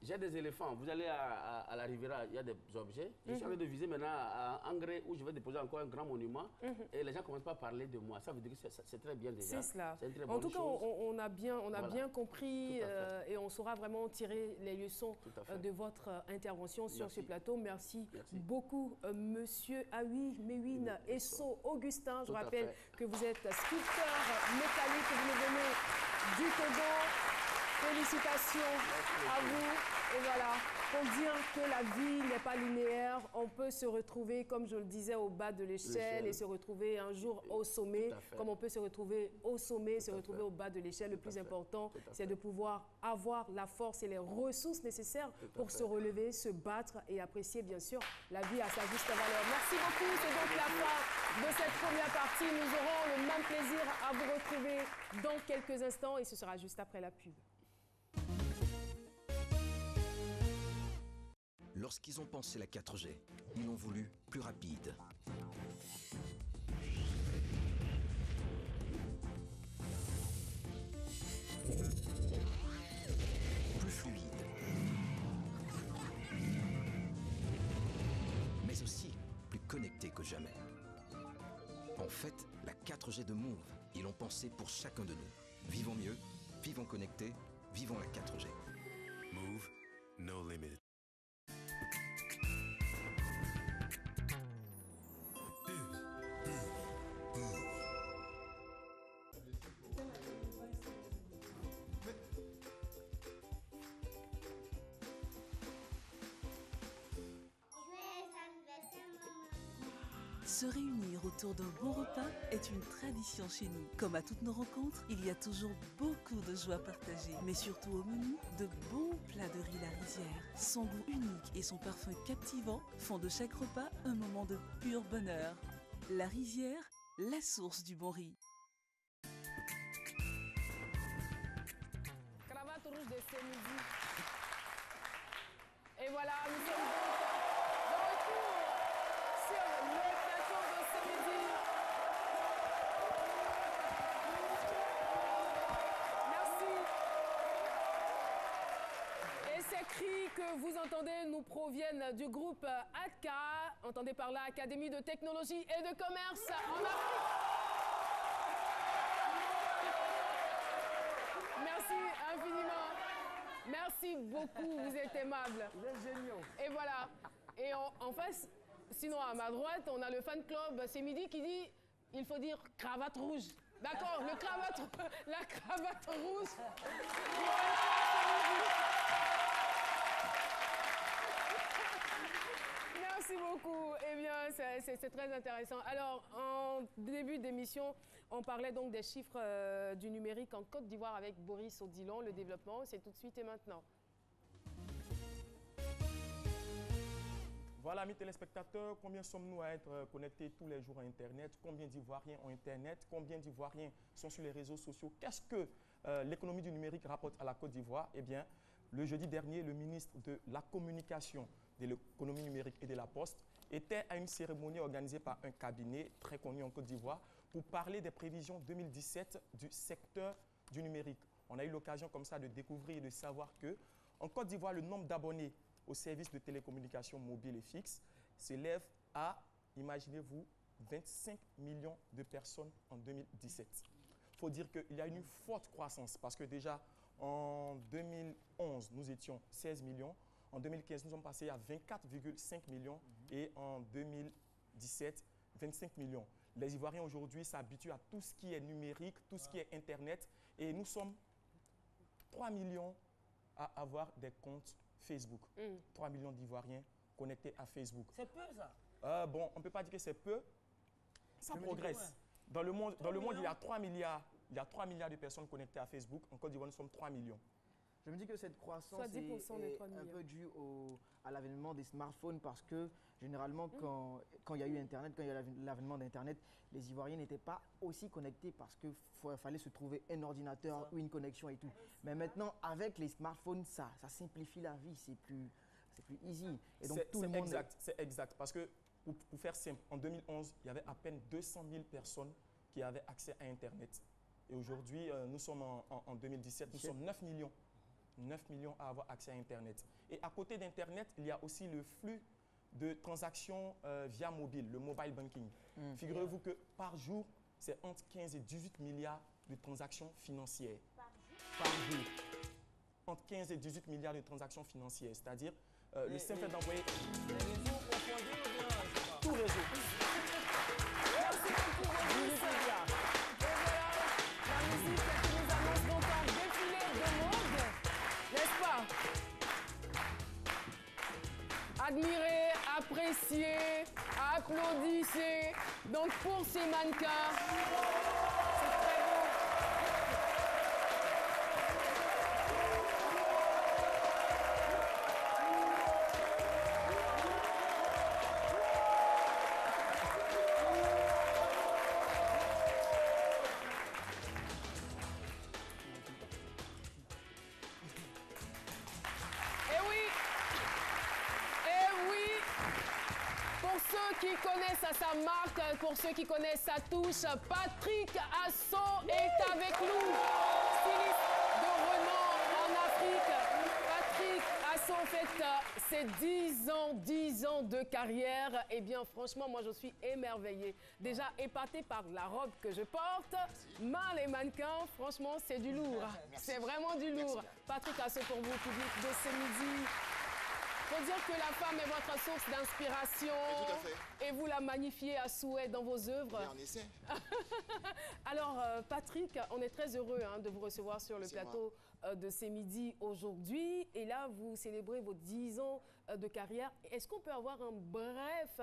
J'ai des éléphants. Vous allez à la Riviera, il y a des objets. Je suis en train de viser maintenant à Angré où je vais déposer encore un grand monument. Et les gens ne commencent pas à parler de moi. Ça veut dire que c'est très bien déjà. C'est cela. Une très en bonne tout cas, chose. on a bien compris et on saura vraiment tirer les leçons de votre intervention sur ce plateau. Merci beaucoup, Monsieur Awi Mewin Esso Augustin. Je rappelle que vous êtes sculpteur métallique, vous nous venez du Togo. Félicitations à vous. Et voilà, pour dire que la vie n'est pas linéaire, on peut se retrouver, comme je le disais, au bas de l'échelle et se retrouver un jour au sommet, comme on peut se retrouver au sommet, se retrouver au bas de l'échelle. Le plus important, c'est de pouvoir avoir la force et les ressources nécessaires pour se relever, se battre et apprécier, bien sûr, la vie à sa juste valeur. Merci beaucoup. C'est donc la fin de cette première partie. Nous aurons le même plaisir à vous retrouver dans quelques instants et ce sera juste après la pub. Lorsqu'ils ont pensé la 4G, ils l'ont voulu plus rapide. Plus fluide. Mais aussi plus connecté que jamais. En fait, la 4G de Move, ils l'ont pensé pour chacun de nous. Vivons mieux, vivons connectés, vivons la 4G. Move, no limit. Se réunir autour d'un bon repas est une tradition chez nous. Comme à toutes nos rencontres, il y a toujours beaucoup de joie partagée. Mais surtout au menu, de bons plats de riz La Rizière. Son goût unique et son parfum captivant font de chaque repas un moment de pur bonheur. La Rizière, la source du bon riz. Cravate rouge de ce midi. Et voilà, nous sommes donc de retour sur le plateau de ce midi. Merci. Et ces cris que vous entendez nous proviennent du groupe ADCA, entendez par là Académie de technologie et de commerce en Afrique. Merci infiniment. Merci beaucoup, vous êtes aimable. Vous êtes géniaux. Et voilà. Et en face, sinon à ma droite, on a le fan club C'est Midi qui dit il faut dire cravate rouge. D'accord, la cravate rouge. Merci beaucoup. Eh bien, c'est très intéressant. Alors, en début d'émission, on parlait donc des chiffres du numérique en Côte d'Ivoire avec Boris Odilon. Le développement, c'est tout de suite et maintenant. Voilà, mes téléspectateurs, combien sommes-nous à être connectés tous les jours à Internet? Combien d'Ivoiriens ont Internet? Combien d'Ivoiriens sont sur les réseaux sociaux? Qu'est-ce que l'économie du numérique rapporte à la Côte d'Ivoire? Eh bien, le jeudi dernier, le ministre de la Communication, de l'économie numérique et de la Poste était à une cérémonie organisée par un cabinet très connu en Côte d'Ivoire pour parler des prévisions 2017 du secteur du numérique. On a eu l'occasion comme ça de découvrir et de savoir que en Côte d'Ivoire, le nombre d'abonnés au service de télécommunications mobiles et fixes s'élève à, imaginez-vous, 25 millions de personnes en 2017. Il faut dire qu'il y a une forte croissance parce que déjà en 2011, nous étions 16 millions. En 2015, nous sommes passés à 24,5 millions et en 2017, 25 millions. Les Ivoiriens aujourd'hui s'habituent à tout ce qui est numérique, tout ce qui est Internet et nous sommes 3 millions à avoir des comptes Facebook. 3 millions d'Ivoiriens connectés à Facebook. C'est peu ça? Bon, on ne peut pas dire que c'est peu. Ça progresse. Dans le monde, il y a 3 milliards. Il y a 3 milliards de personnes connectées à Facebook. En Côte d'Ivoire, nous sommes 3 millions. Je me dis que cette croissance Soit 10% des 3 est un millions. peu due à l'avènement des smartphones parce que généralement, quand il y a eu Internet, quand il y a eu l'avènement d'Internet, les Ivoiriens n'étaient pas aussi connectés parce qu'il fallait se trouver un ordinateur ou une connexion et tout. Mais maintenant, avec les smartphones, ça simplifie la vie, c'est plus easy. Et donc, tout le monde C'est exact. Parce que, pour faire simple, en 2011, il y avait à peine 200 000 personnes qui avaient accès à Internet. Et aujourd'hui, nous sommes en 2017, nous sommes 9 millions. 9 millions à avoir accès à Internet. Et à côté d'Internet, il y a aussi le flux de transactions via mobile, le mobile banking. Figurez-vous que par jour, c'est entre 15 et 18 milliards de transactions financières. Par jour. Entre 15 et 18 milliards de transactions financières. C'est-à-dire, le simple fait d'envoyer... Les réseaux confondus ou bien, je sais pas. Tout réseau. Merci beaucoup, Régis. Et voilà, la musique qui nous annonce donc un défilé de mode, n'est-ce pas? Admirez, appréciez, applaudissez. Donc pour ces mannequins, c'est très beau. Qui connaissent sa marque, pour ceux qui connaissent sa touche, Patrick Asso est avec nous, styliste de renom en Afrique. Patrick Asso, en fait, c'est 10 ans de carrière. Eh bien, franchement, moi, je suis émerveillée. Déjà épatée par la robe que je porte. Mais les mannequins, franchement, c'est du lourd. C'est vraiment du lourd. Patrick Asso pour vous, public de ce midi. Il faut dire que la femme est votre source d'inspiration et vous la magnifiez à souhait dans vos œuvres. Et on essaie. Alors, Patrick, on est très heureux de vous recevoir sur le plateau de ces midis aujourd'hui. Et là, vous célébrez vos 10 ans de carrière. Est-ce qu'on peut avoir un bref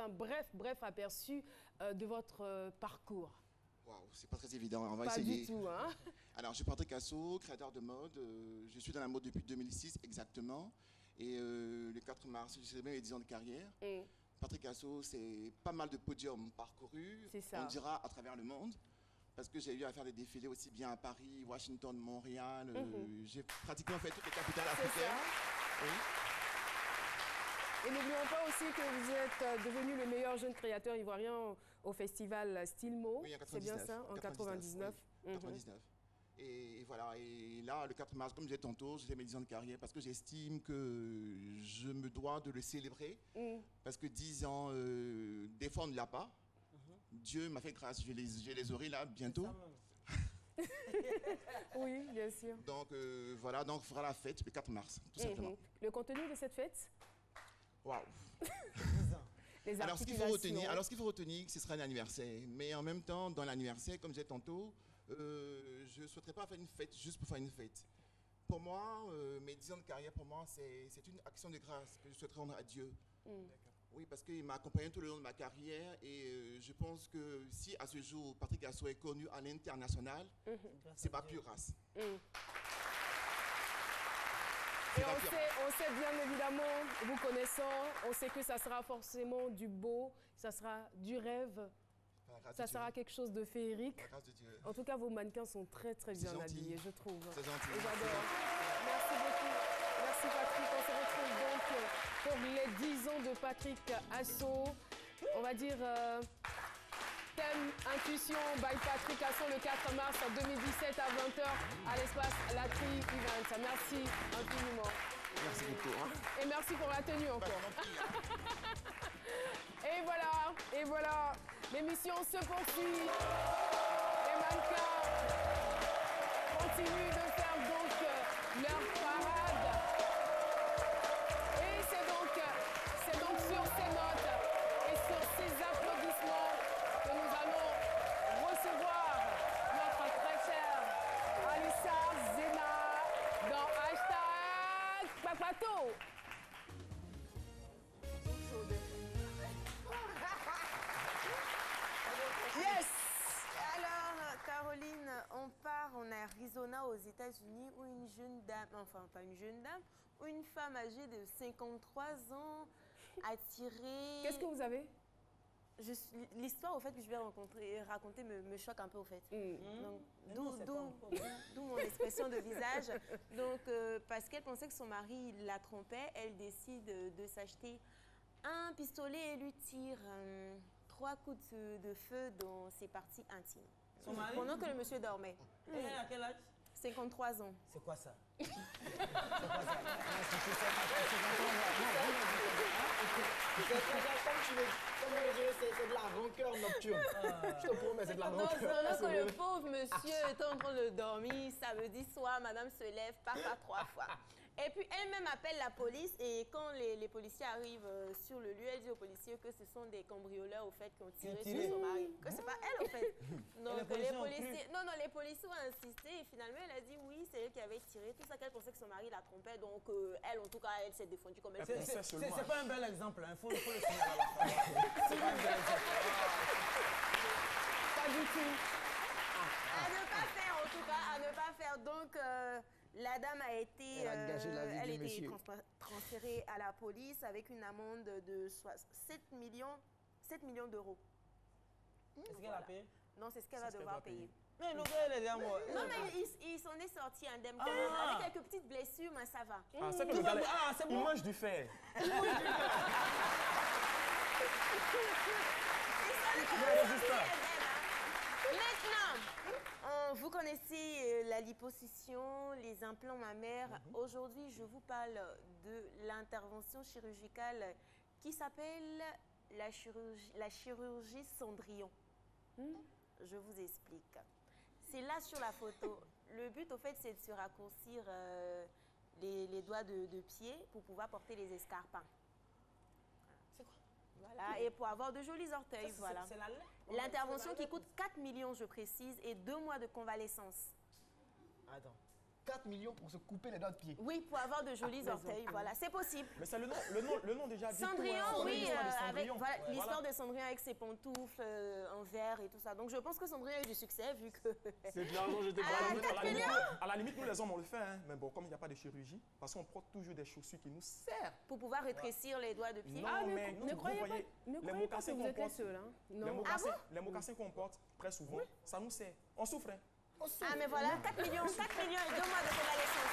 aperçu de votre parcours? Waouh, c'est pas très évident, on va pas essayer. Du tout, hein? Alors, je suis Patrick Asso, créateur de mode. Je suis dans la mode depuis 2006 exactement. Et le 4 mars, j'ai célébré mes 10 ans de carrière. Patrick Asso, c'est pas mal de podiums parcourus, on dira à travers le monde. Parce que j'ai eu à faire des défilés aussi bien à Paris, Washington, Montréal. J'ai pratiquement fait toutes les capitales africaines. Et n'oublions pas aussi que vous êtes devenu le meilleur jeune créateur ivoirien au festival Stilmo. Oui, en 99. C'est bien ça, en 99. Oui, 99. Et voilà, et là, le 4 mars, comme je disais tantôt, j'ai mes 10 ans de carrière parce que j'estime que je me dois de le célébrer. Parce que 10 ans, des fois, on ne l'a pas. Dieu m'a fait grâce, je les aurai là bientôt. Oui, bien sûr. Donc voilà, donc on fera la fête le 4 mars, tout simplement. Le contenu de cette fête? Waouh. Alors ce qu'il faut retenir, ce sera un anniversaire. Mais en même temps, dans l'anniversaire, comme je disais tantôt, je ne souhaiterais pas faire une fête juste pour faire une fête. Pour moi, mes 10 ans de carrière, pour moi, c'est une action de grâce que je souhaiterais rendre à Dieu. Oui, parce qu'il m'a accompagné tout le long de ma carrière et je pense que si à ce jour, Patrick Asso est connu à l'international, c'est pas pure grâce. Et on sait bien évidemment, vous connaissant, on sait que ça sera forcément du beau, ça sera du rêve. Ça sera quelque chose de féerique. En tout cas, vos mannequins sont très bien habillés, je trouve. C'est gentil. J'adore. Merci beaucoup. Merci Patrick. On se retrouve donc pour les 10 ans de Patrick Asso. On va dire thème Intuition by Patrick Asso le 4 mars 2017 à 20h à l'espace Latry Event. Merci infiniment. Merci beaucoup. Et merci pour la tenue encore. Et voilà, l'émission se poursuit. Les mannequins continuent de faire donc leur parade. Et en Arizona, aux États-Unis, où une jeune dame, enfin pas une jeune dame, où une femme âgée de 53 ans a tiré... Qu'est-ce que vous avez? L'histoire au fait que je vais raconter me choque un peu au fait. D'où mon expression de visage. Donc parce qu'elle pensait que son mari la trompait, elle décide de s'acheter un pistolet et lui tire 3 coups de feu dans ses parties intimes. Son mari? Pendant que le monsieur dormait. Et elle a quel âge? 53 ans. C'est quoi ça? C'est de la rancœur nocturne. Je te promets, c'est de la rancœur. Pendant que le pauvre monsieur est en train de dormir, samedi soir, madame se lève, papa 3 fois. Et puis elle-même appelle la police et quand les policiers arrivent sur le lieu, elle dit aux policiers que ce sont des cambrioleurs au fait qui ont tiré sur son mari. Que c'est pas elle au fait. Donc les policiers ont insisté et finalement elle a dit oui, c'est elle qui avait tiré. Tout ça qu'elle pensait que son mari la trompait. Donc elle en tout cas elle s'est défendue comme elle peut. C'est pas un bel exemple, il faut le signaler à la fin. C'est pas un bel exemple. Pas du tout. À ne pas faire en tout cas, à ne pas faire. Donc la dame a été, transférée à la police avec une amende de 7 millions d'euros. Est-ce qu'elle a payé? Non, c'est ce qu'elle va devoir payer. Mais le gars, elle est amoureux. Non, mais il s'en est sorti indemne. Avec quelques petites blessures, mais ça va. Ah, c'est que le gars, il mange du fer. Maintenant, vous connaissez la liposuction, les implants mammaires. Aujourd'hui, je vous parle de l'intervention chirurgicale qui s'appelle la chirurgie Cendrillon. Je vous explique. C'est là sur la photo. Le but, au fait, c'est de se raccourcir les doigts de pied pour pouvoir porter les escarpins. C'est quoi? Voilà, et pour avoir de jolis orteils, voilà. L'intervention qui coûte 4 millions, je précise, et 2 mois de convalescence. Attends, 4 millions pour se couper les doigts de pied? Oui, pour avoir de jolis orteils, voilà, c'est possible. Mais c'est le nom déjà dit. Cendrillon, oui, avec voilà, l'histoire de Cendrillon avec ses pantoufles en verre et tout ça. Donc je pense que Cendrillon a eu du succès vu que... C'est bien, j'étais à la limite, nous les hommes, on le fait, hein. Mais bon, comme il n'y a pas de chirurgie, parce qu'on porte toujours des chaussures qui nous servent. Pour pouvoir rétrécir les doigts de pied. Non, mais ne croyez pas que vous êtes les seuls. Hein. Les mocassins qu'on porte, très souvent, ça nous sert. On souffre, hein. Ah, mais voilà, 4 millions et 2 mois de convalescence.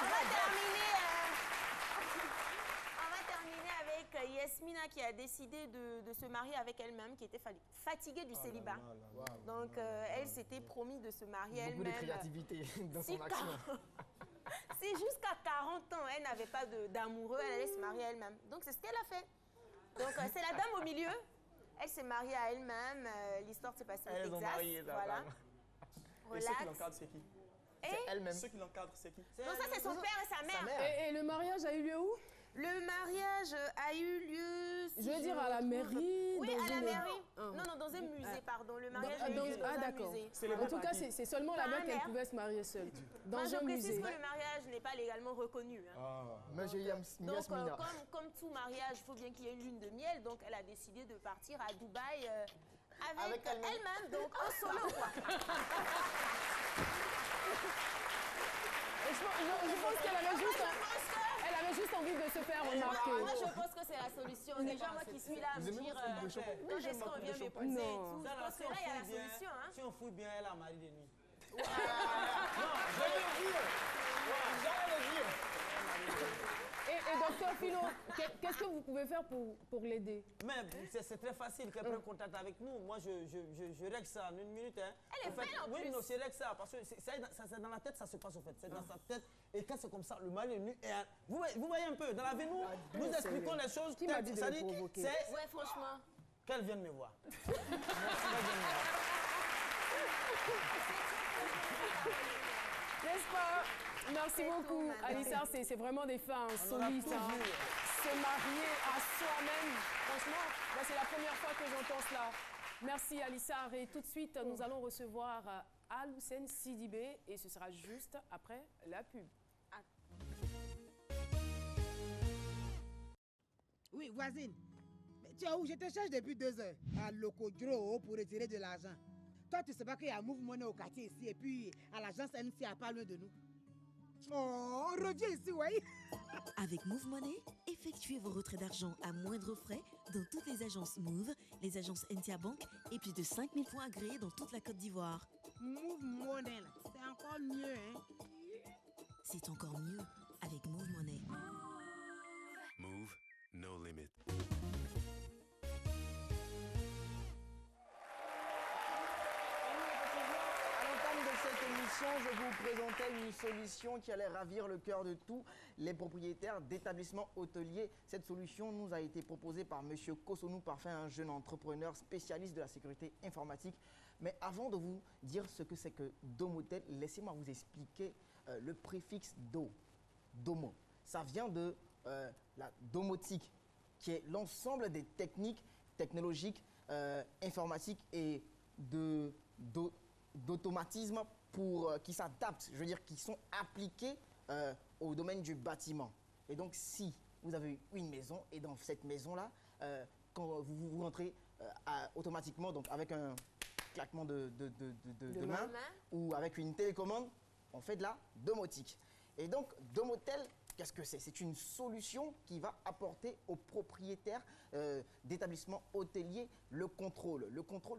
On va terminer avec Yasmina qui a décidé de se marier avec elle-même, qui était fatiguée du célibat. Donc, elle s'était promis de se marier elle-même. Beaucoup de créativité dans son action. Si jusqu'à 40 ans, elle n'avait pas d'amoureux, elle allait se marier elle-même. Donc, c'est ce qu'elle a fait. Donc, c'est la dame au milieu. Elle s'est mariée à elle-même. L'histoire s'est passée au Texas. Voilà. Et ceux qui l'encadrent, c'est qui? C'est elle-même. Ceux qui l'encadrent, c'est qui? Non, ça, c'est son père et sa mère. Et le mariage a eu lieu où? Le mariage a eu lieu... Je veux dire à la mairie. Oui, à la mairie. Non, dans un musée, pardon. Le mariage a eu lieu dans un musée. En tout cas, c'est seulement là-bas qu'elle pouvait se marier seule. Dans un musée. Je précise que le mariage n'est pas légalement reconnu. Mais j'ai donc, comme tout mariage, il faut bien qu'il y ait une lune de miel. Donc, elle a décidé de partir à Dubaï avec elle-même, donc en solo, quoi. Je pense qu'elle avait juste envie de se faire remarquer. Moi, je pense que c'est la solution. Déjà, moi qui suis là à me dire, est-ce qu'on vient m'épouser et tout. Parce que là, il y a la solution. Si on fouille bien, elle a marié de nuit. Non, j'allais le dire. Et docteur Philo, qu'est-ce que vous pouvez faire pour l'aider? Mais c'est très facile qu'elle prenne contact avec nous. Moi, je règle ça en 1 minute. Hein. Elle est belle en plus. Oui, non, c'est règle ça. Parce que c'est dans la tête, ça se passe au fait. C'est dans sa tête. Et quand c'est comme ça, le mari est nu. Vous voyez un peu, dans la vie, nous expliquons les choses. Qui m'a dit de le provoquer? Ouais, franchement. Qu'elle vienne me voir. N'est-ce pas? Merci beaucoup, Alissar. C'est vraiment des fins insolites. Se marier à soi-même. Franchement, c'est la première fois que j'entends cela. Merci, Alissar. Et tout de suite, nous allons recevoir Al-Hussein Sidibé. Et ce sera juste après la pub. Oui, voisine. Mais tu es où? Je te cherche depuis 2 heures. À Locodro pour retirer de l'argent. Toi, tu sais pas qu'il y a un mouvement au quartier ici et puis à l'agence NCA pas loin de nous. Oh, on revient ici, oui. Avec Move Money, effectuez vos retraits d'argent à moindre frais dans toutes les agences Move, les agences NCA Bank et plus de 5000 points agréés dans toute la Côte d'Ivoire. Move Money, c'est encore mieux, hein. C'est encore mieux avec Move Money. Move, no limit. Je vous présentais une solution qui allait ravir le cœur de tous les propriétaires d'établissements hôteliers. Cette solution nous a été proposée par M. Kosonou Parfait, un jeune entrepreneur spécialiste de la sécurité informatique. Mais avant de vous dire ce que c'est que Domotel, laissez-moi vous expliquer le préfixe do, domo. Ça vient de la domotique, qui est l'ensemble des techniques technologiques, informatiques et d'automatisme qui s'adaptent, je veux dire, qui sont appliqués au domaine du bâtiment. Et donc, si vous avez une maison, et dans cette maison-là, quand vous rentrez automatiquement, donc avec un claquement de main, ou avec une télécommande, on fait de la domotique. Et donc, Domotel, qu'est-ce que c'est? C'est une solution qui va apporter aux propriétaires d'établissements hôteliers le contrôle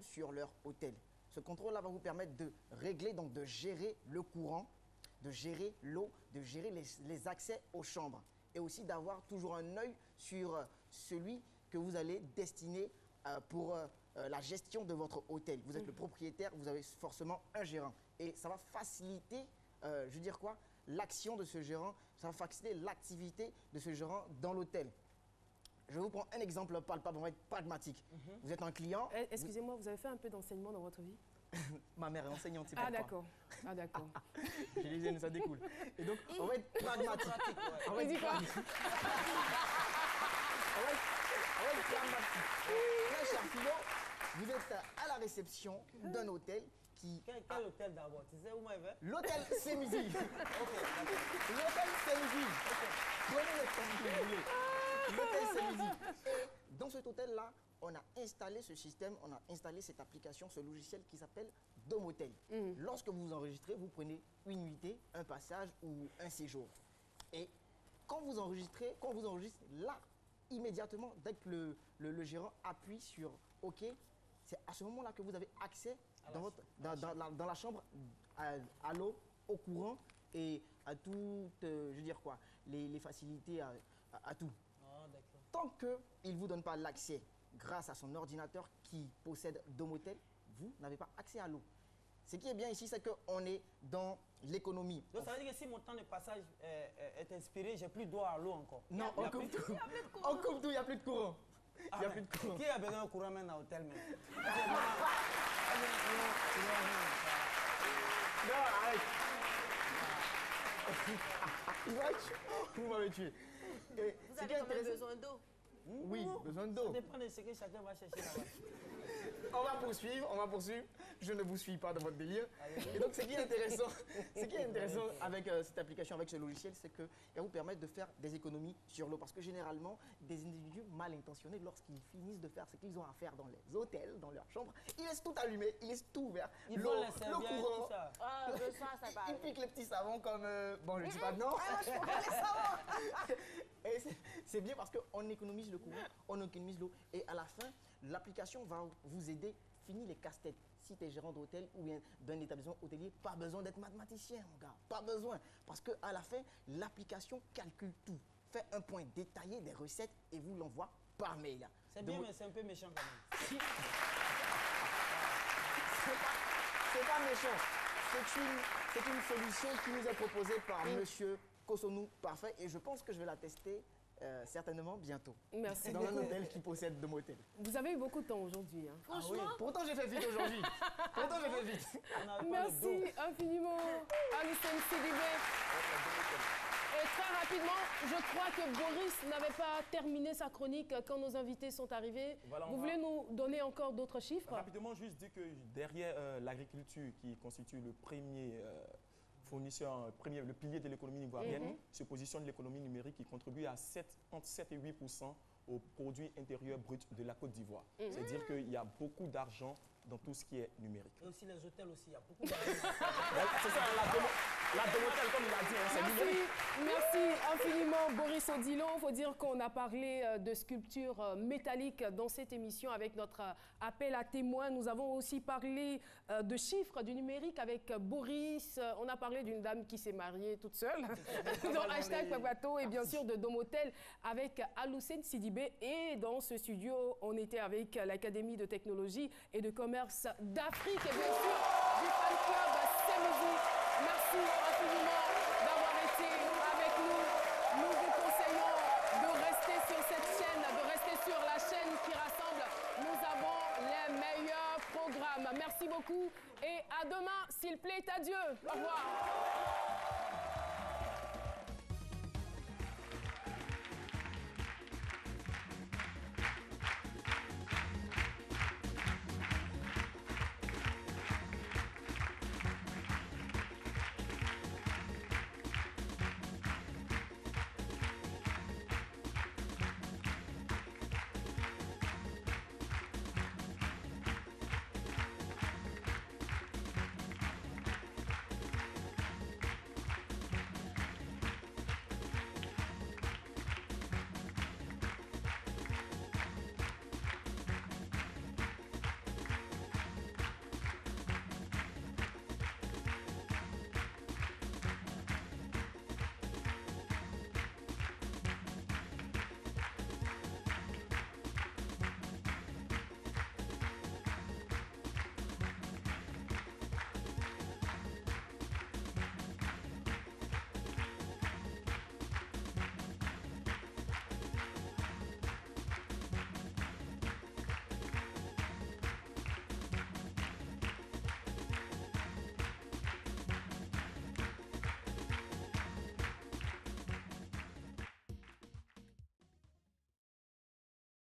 sur leur hôtel. Ce contrôle-là va vous permettre de régler, donc de gérer le courant, de gérer l'eau, de gérer les accès aux chambres. Et aussi d'avoir toujours un œil sur celui que vous allez destiner pour la gestion de votre hôtel. Vous êtes le propriétaire, vous avez forcément un gérant. Et ça va faciliter, je veux dire quoi, l'action de ce gérant, ça va faciliter l'activité de ce gérant dans l'hôtel. Je vous prends un exemple palpable, on va être pragmatique. Vous êtes un client... Excusez-moi, vous avez fait un peu d'enseignement dans votre vie? Ma mère est enseignante, c'est pourquoi. D'accord. Ah d'accord. Je disais, ça découle. Et donc, on va être pragmatique. On va Il dit quoi? On va être pragmatique. Là, cher Philo, vous êtes à la réception d'un hôtel qui... Quel hôtel d'abord? Tu sais où moi je vais? L'hôtel Sémizi. L'hôtel Sémizi. Prenez le temps que vous voulez. L'hôtel Sémizi. Et dans cet hôtel-là, on a installé ce système, on a installé cette application, ce logiciel qui s'appelle Domotel. Lorsque vous vous enregistrez, vous prenez une nuitée, un passage ou un séjour. Et quand vous enregistrez, là, immédiatement, dès que le gérant appuie sur OK, c'est à ce moment-là que vous avez accès dans la chambre à l'eau, au courant et à toutes, je veux dire quoi, les facilités, à tout. Oh, d'accord. Tant qu'il ne vous donne pas l'accès grâce à son ordinateur qui possède Domotel, vous n'avez pas accès à l'eau. Ce qui est bien ici, c'est qu'on est dans l'économie. Donc ça veut dire que si mon temps de passage est inspiré, j'ai plus droit à l'eau encore. Non, on coupe tout. On coupe tout, il n'y a plus de courant. Il n'y a plus de courant. Qui a besoin de courant maintenant à l'hôtel même? Non, arrête. Vous m'avez tué. Vous avez quand même besoin d'eau. Oui, besoin d'eau. Ça dépend de ce que chacun va chercher là-bas. On va poursuivre. Je ne vous suis pas dans votre délire. Et donc, ce qui est intéressant avec cette application, avec ce logiciel, c'est qu'il va vous permettre de faire des économies sur l'eau. Parce que généralement, des individus mal intentionnés, lorsqu'ils finissent de faire ce qu'ils ont à faire dans les hôtels, dans leurs chambres, ils laissent tout allumé, ils laissent tout ouvert. L'eau, le courant. Ah, de ça, c'est pas. Ils piquent les petits savons comme... bon, je ne dis pas non. Je prends les savons. Et c'est bien parce qu'on économise le courant, on économise l'eau. Et à la fin, l'application va vous aider. Fini les casse-têtes. Si tu es gérant d'hôtel ou bien d'un établissement hôtelier, pas besoin d'être mathématicien, mon gars. Pas besoin. Parce qu'à la fin, l'application calcule tout. Fait un point détaillé des recettes et vous l'envoie par mail. C'est bien, mais c'est un peu méchant quand même. C'est pas méchant. C'est une solution qui nous est proposée par Monsieur Kosonou Parfait et je pense que je vais la tester certainement bientôt. Merci dans beaucoup. un hôtel qui possède Domotel. Vous avez eu beaucoup de temps aujourd'hui. Hein. Franchement. Ah oui. Pourtant j'ai fait vite aujourd'hui. Merci infiniment à Lucien Sidibé. Et très rapidement, je crois que Boris n'avait pas terminé sa chronique quand nos invités sont arrivés. Voilà, vous voulez nous donner encore d'autres chiffres? Rapidement, juste dire que derrière l'agriculture qui constitue le premier fournisseur, le pilier de l'économie ivoirienne, se positionne l'économie numérique qui contribue à entre 7 et 8% au produit intérieur brut de la Côte d'Ivoire. C'est-à-dire qu'il y a beaucoup d'argent dans tout ce qui est numérique. Et aussi les hôtels aussi, il y a beaucoup de... C'est ça, la Domotel, comme il a dit, hein, c'est numérique. Merci infiniment Boris Odilon. Il faut dire qu'on a parlé de sculpture métallique dans cette émission avec notre appel à témoins. Nous avons aussi parlé de chiffres, du numérique avec Boris. On a parlé d'une dame qui s'est mariée toute seule dans hashtag Papato et bien sûr de Domotel avec Aloussène Sidibé. Et dans ce studio, on était avec l'Académie de technologie et de commerce d'Afrique et bien sûr du fan club CMusic. Merci infiniment d'avoir été avec nous. Nous vous conseillons de rester sur cette chaîne, de rester sur la chaîne qui rassemble. Nous avons les meilleurs programmes. Merci beaucoup et à demain, s'il plaît, adieu. Au revoir.